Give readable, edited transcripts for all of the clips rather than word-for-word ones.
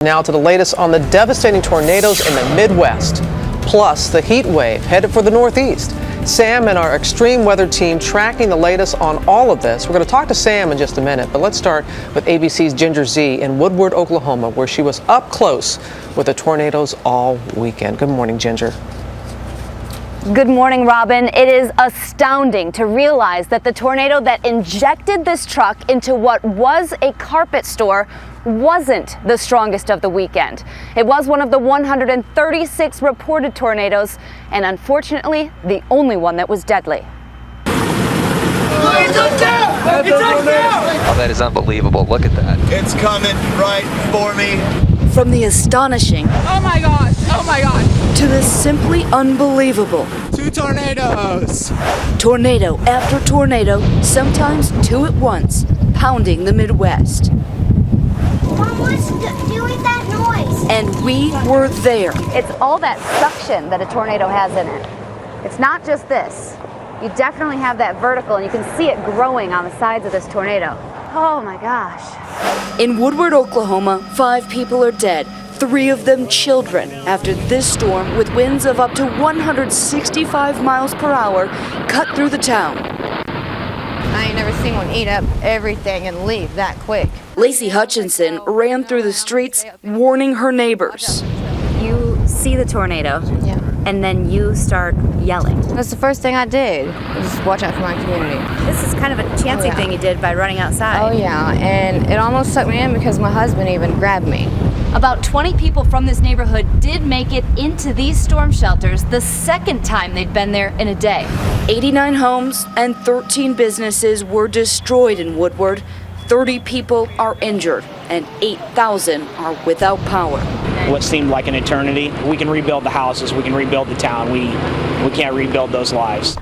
Now to the latest on the devastating tornadoes in the Midwest, plus the heat wave headed for the Northeast. Sam and our extreme weather team tracking the latest on all of this. We're going to talk to Sam in just a minute, but let's start with ABC's Ginger Z in Woodward, Oklahoma, where she was up close with the tornadoes all weekend. Good morning, Ginger. Good morning, Robin. It is astounding to realize that the tornado that injected this truck into what was a carpet store wasn't the strongest of the weekend. It was one of the 136 reported tornadoes, and unfortunately, the only one that was deadly. It's up down! It's up down! Oh, that is unbelievable. Look at that. It's coming right for me. From the astonishing, oh my god, to the simply unbelievable. 2 tornadoes! Tornado after tornado, sometimes 2 at once, pounding the Midwest. Mom was doing that noise. And we were there. It's all that suction that a tornado has in it. It's not just this. You definitely have that vertical, and you can see it growing on the sides of this tornado. Oh my gosh. In Woodward, Oklahoma, 5 people are dead, 3 of them children, after this storm with winds of up to 165 miles per hour cut through the town. I ain't never seen one eat up everything and leave that quick. LaCEI Hutchinson ran through the streets, warning her neighbors. You see the tornado, Yeah. and then you start yelling. That's the first thing I did. Just watch out for my community. This is kind of a chancy thing you did by running outside. Oh yeah, and it almost sucked me in because my husband even grabbed me. About 20 people from this neighborhood did make it into these storm shelters the second time they'd been there in a day. 89 homes and 13 businesses were destroyed in Woodward. 30 people are injured and 8,000 are without power. What seemed like an eternity. We can rebuild the houses, we can rebuild the town. We can't rebuild those lives.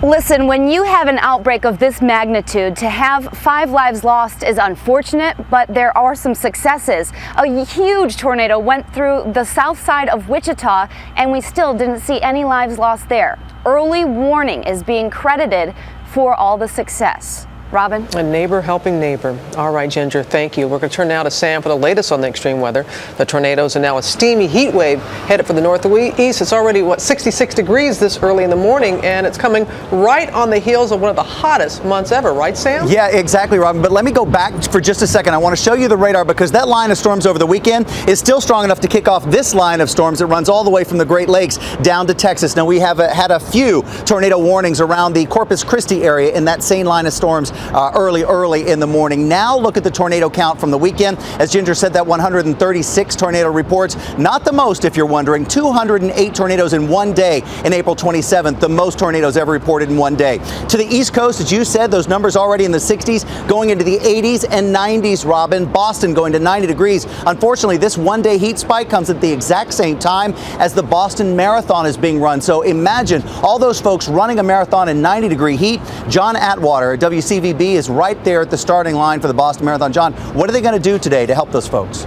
Listen, when you have an outbreak of this magnitude, to have 5 lives lost is unfortunate, but there are some successes. A huge tornado went through the south side of Wichita, and we still didn't see any lives lost there. Early warning is being credited for all the success. Robin? A neighbor helping neighbor. All right, Ginger, thank you. We're going to turn now to Sam for the latest on the extreme weather. The tornadoes and now a steamy heat wave headed for the northeast. It's already, 66 degrees this early in the morning, and it's coming right on the heels of one of the hottest months ever, right, Sam? Yeah, exactly, Robin. But let me go back for just a second. I want to show you the radar because that line of storms over the weekend is still strong enough to kick off this line of storms that runs all the way from the Great Lakes down to Texas. Now, we have had a few tornado warnings around the Corpus Christi area in that same line of storms early in the morning. Now look at the tornado count from the weekend. As Ginger said, that 136 tornado reports, not the most if you're wondering. 208 tornadoes in one day in April 27th, the most tornadoes ever reported in one day. To the East Coast, as you said, those numbers already in the 60s, going into the 80s and 90s, Robin. Boston going to 90 degrees. Unfortunately, this one-day heat spike comes at the exact same time as the Boston Marathon is being run. So imagine all those folks running a marathon in 90-degree heat. John Atwater at WCVB is right there at the starting line for the Boston Marathon. John, what are they going to do today to help those folks?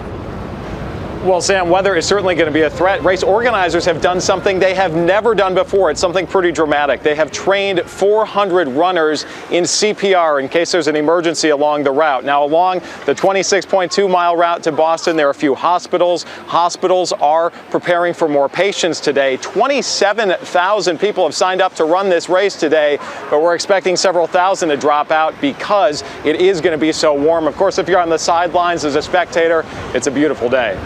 Well, Sam, weather is certainly going to be a threat. Race organizers have done something they have never done before. It's something pretty dramatic. They have trained 400 runners in CPR in case there's an emergency along the route. Now, along the 26.2-mile route to Boston, there are a few hospitals. Hospitals are preparing for more patients today. 27,000 people have signed up to run this race today, but we're expecting several thousand to drop out because it is going to be so warm. Of course, if you're on the sidelines as a spectator, it's a beautiful day.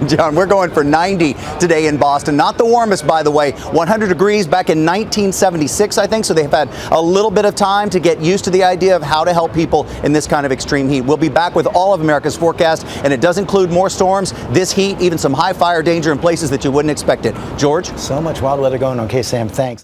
John, we're going for 90 today in Boston. Not the warmest, by the way. 100 degrees back in 1976, I think. So they've had a little bit of time to get used to the idea of how to help people in this kind of extreme heat. We'll be back with all of America's forecast, and it does include more storms, this heat, even some high fire danger in places that you wouldn't expect it. George? So much wild weather going on. Okay, Sam, thanks.